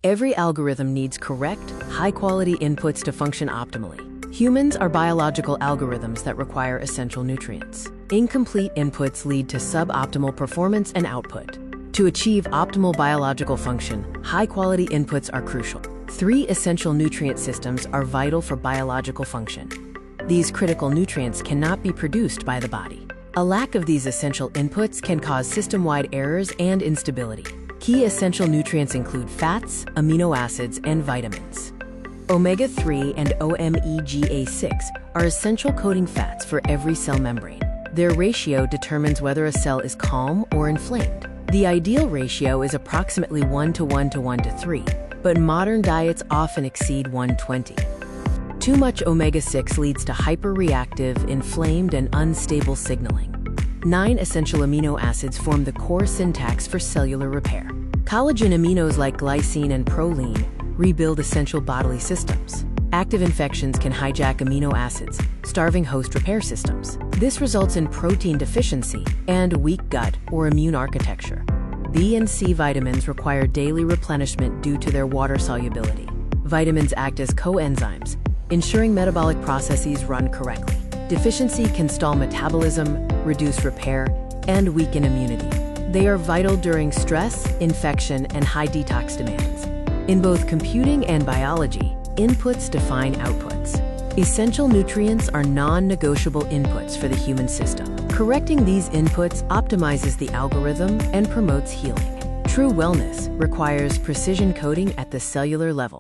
Every algorithm needs correct, high-quality inputs to function optimally. Humans are biological algorithms that require essential nutrients. Incomplete inputs lead to suboptimal performance and output. To achieve optimal biological function, high-quality inputs are crucial. 3 essential nutrient systems are vital for biological function. These critical nutrients cannot be produced by the body. A lack of these essential inputs can cause system-wide errors and instability. Key essential nutrients include fats, amino acids, and vitamins. Omega-3 and omega-6 are essential coating fats for every cell membrane. Their ratio determines whether a cell is calm or inflamed. The ideal ratio is approximately 1 to 1 to 1 to 3, but modern diets often exceed 120. Too much omega-6 leads to hyperreactive, inflamed, and unstable signaling. 9 essential amino acids form the core syntax for cellular repair. Collagen aminos like glycine and proline rebuild essential bodily systems. Active infections can hijack amino acids, starving host repair systems. This results in protein deficiency and weak gut or immune architecture. B and C vitamins require daily replenishment due to their water solubility. Vitamins act as coenzymes, ensuring metabolic processes run correctly. Deficiency can stall metabolism, reduce repair, and weaken immunity. They are vital during stress, infection, and high detox demands. In both computing and biology, inputs define outputs. Essential nutrients are non-negotiable inputs for the human system. Correcting these inputs optimizes the algorithm and promotes healing. True wellness requires precision coding at the cellular level.